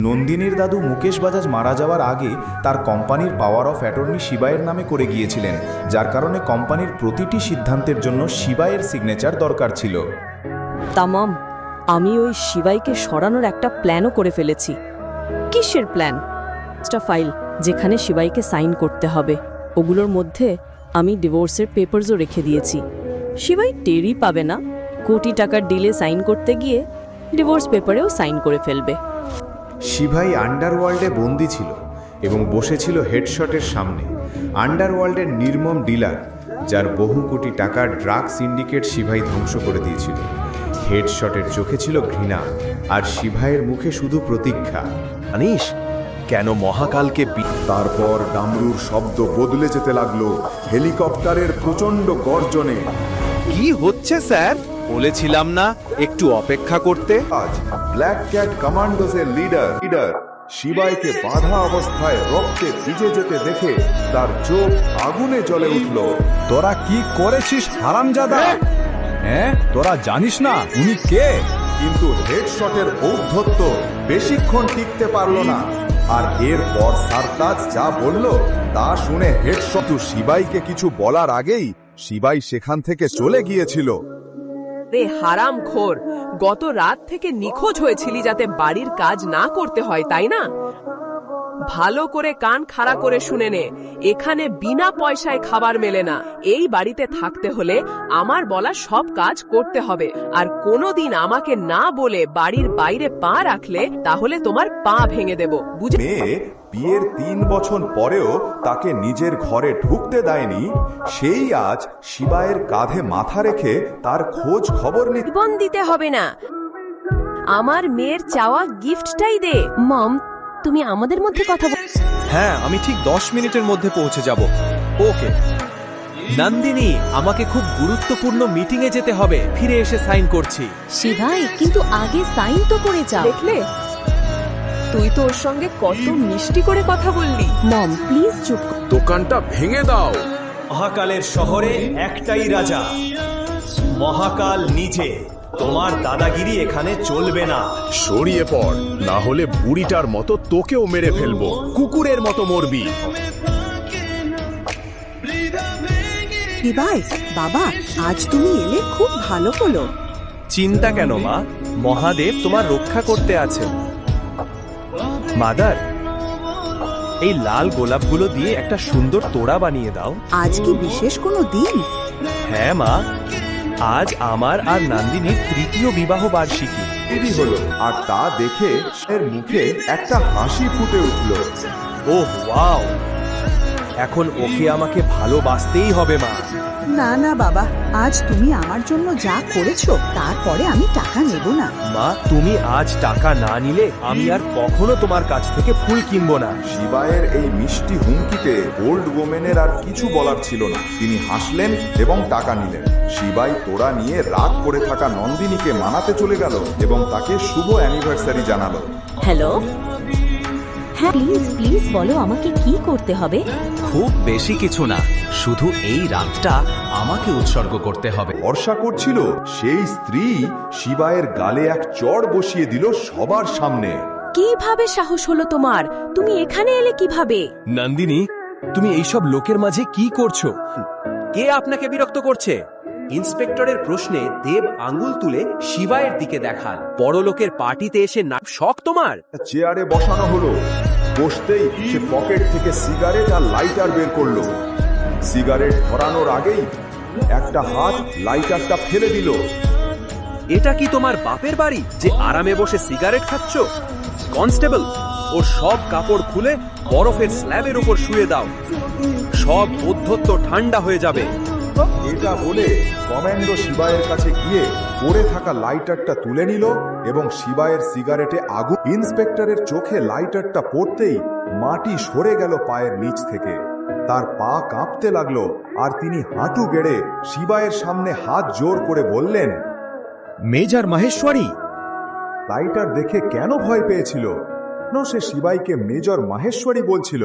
নন্দিনীর দাদু মুকেশ বাজাজ মারা যাওয়ার আগে তার কোম্পানির পাওয়ার অফ অ্যাটর্নি শিবায়ের নামে করে গিয়েছিলেন, যার কারণে কোম্পানির প্রতিটি সিদ্ধান্তের জন্য শিবায়ের সিগনেচার দরকার ছিল। তামাম, আমি ওই শিবাইকে সরানোর একটা প্ল্যানও করে ফেলেছি। কিসের প্ল্যান? একটা ফাইল যেখানে শিবাইকে সাইন করতে হবে, ওগুলোর মধ্যে আমি ডিভোর্সের পেপারসও রেখে দিয়েছি। শিবাই টেরই পাবে না, কোটি টাকার ডিলে সাইন করতে গিয়ে ডিভোর্স পেপারেও সাইন করে ফেলবে। শিবাই আন্ডারওয়ার্ল্ডে বন্দি ছিল এবং বসেছিল হেডশটের সামনে, আন্ডারওয়ার্ল্ডের নির্মম ডিলার, যার বহু কোটি টাকার ড্রাগ সিন্ডিকেট শিবাই ধ্বংস করে দিয়েছিল। হেডশটের চোখে ছিল ঘৃণা, আর শিবাইয়ের মুখে শুধু প্রতীক্ষা। জানিস কেন মহাকালকে? তারপর ডামরুর শব্দ বদলে যেতে লাগলো হেলিকপ্টারের প্রচণ্ড গর্জনে। কি হচ্ছে স্যার? বলেছিলাম না একটু অপেক্ষা করতে। আজ ব্ল্যাক ক্যাট কমান্ডোসের লিডার শিবাইকে বাধা অবস্থায় রক্তে ভিজে যেতে দেখে তার চোখ আগুনে জ্বলে উঠল। তোরা কি করেছিস হারামজাদা? হ্যাঁ, তোরা জানিস না উনি কে? কিন্তু হেডশটের ঔদ্ধত্য বেশিক্ষণ টিকতে পারল না, আর এরপর সারতাজ যা বলল তা শুনে হেডশট শিবাইকে কিছু বলার আগেই শিবাই সেখান থেকে চলে গিয়েছিল। রে হারামখোর, গত রাত থেকে নিখোঁজ হয়েছিলি যাতে বাড়ির কাজ না করতে হয়, তাই না? ভালো করে কান খাড়া করে শুনে নে, এখানে বিনা পয়সায় খাবার মেলে না। এই বাড়িতে থাকতে হলে আমার বলা সব কাজ করতে হবে, আর কোনোদিন আমাকে না বলে বাড়ির বাইরে পা রাখলে তাহলে তোমার পা ভেঙে দেব, বুঝে? মেয়ে বিয়ের 3 বছর পরেও তাকে নিজের ঘরে ঢুকতে দেয়নি, সেই আজ শিবায়ের কাঁধে মাথা রেখে তার খোঁজ খবর নিতে। জীবন দিতে হবে না, আমার মেয়ের চাওয়া গিফটটাই দে। মম, তুমি আমাদের মধ্যে কথা বল। হ্যাঁ, আমি ঠিক 10 মিনিটের মধ্যে পৌঁছে যাব। ওকে নন্দিনী, আমাকে খুব গুরুত্বপূর্ণ মিটিং এ যেতে হবে, ফিরে এসে সাইন করছি। শিবাই, কিন্তু আগে সাইন তো করে যাও। দেখলে, তুই তো ওর সঙ্গে কত মিষ্টি করে কথা বললি। মম, প্লিজ চুপ। দোকানটা ভেঙে দাও। মহাকালের শহরে একটাই রাজা, মহাকাল নিজে। তোমার দাদাগিরি এখানে চলবে না। সরিয়ে পড়, না হলে বুড়িটার মতো তোকেও মেরে ফেলবো। কুকুরের মতো মরবি। শিবাই বাবা, আজ তুমি এলে খুব ভালো হলো। চিন্তা কেন মা, মহাদেব তোমার রক্ষা করতে আছেন। মাদার, এই লাল গোলাপগুলো দিয়ে একটা সুন্দর তোড়া বানিয়ে দাও। আজ কি বিশেষ কোনো দিন? হ্যাঁ মা, আজ আমার আর নন্দিনীর 3য় বিবাহ বার্ষিকী। দেরি হলো, আর তা দেখে এর মুখে একটা হাসি ফুটে উঠল। ওহ ওয়াও, এখন ওকে আমাকে ভালোবাসতেই হবে মা। না না বাবা, আজ তুমি আমার জন্য যা করেছো তারপরে আমি টাকা নেব না। মা, তুমি আজ টাকা না নিলে আমি আর কখনো তোমার কাছ থেকে ফুল কিনবো না। শিবায়ের এই মিষ্টি হুমকিতে ওল্ড ওমেনের আর কিছু বলার ছিল না। তিনি হাসলেন এবং টাকা নিলেন। শিবাই তোড়া নিয়ে রাগ করে থাকা নন্দিনীকে মানাতে চলে গেল এবং তাকে শুভ অ্যানিভার্সারি জানালো। হ্যালো, হ্যাঁ প্লিজ প্লিজ বলো আমাকে কি করতে হবে। খুব বেশি কিছু না, শুধু এই রাতটা আমাকে উৎসর্গ করতে হবে। ভরসা করছিল সেই স্ত্রী শিবায়ের গালে এক চড় বসিয়ে দিল সবার সামনে। কিভাবে সাহস হলো তোমার? তুমি এখানে এলে কিভাবে? নন্দিনী, তুমি এইসব লোকের মাঝে কি করছো? কে আপনাকে বিরক্ত করছে? ইন্সপেক্টরের প্রশ্নে দেব আঙ্গুল তুলে শিবায়ের দিকে দেখান। বড় লোকের পার্টিতে এসে না শখ তোমার? চেয়ারে বসানো হলো। বসতেই সে পকেট থেকে সিগারেট আর লাইটার বের করলো। সিগারেট ধরানোর আগেই একটা হাত লাইটারটা ফেলে দিল। এটা কি তোমার বাপের বাড়ি যে আরামে বসে সিগারেট খাচ্ছ? কনস্টেবল, ওর সব কাপড় খুলে বরফের স্ল্যাবের উপর শুয়ে দাও, সব অধ্যত্ত ঠান্ডা হয়ে যাবে। এটা বলে কমান্ডো শিবায়ের কাছে গিয়ে পড়ে থাকা লাইটারটা তুলে নিল এবং শিবায়ের সিগারেটে আগুন। ইন্সপেক্টরের চোখে লাইটারটা পড়তেই মাটি সরে গেল পায়ের নিচ থেকে। তার পা কাঁপতে লাগলো, আর তিনি হাঁটু গেড়ে শিবায়ের সামনে হাত জোর করে বললেন, মেজর মাহেশ্বরী। লাইটার দেখে কেন ভয় পেয়েছিল? সে শিবাইকে মেজর মাহেশ্বরী বলছিল।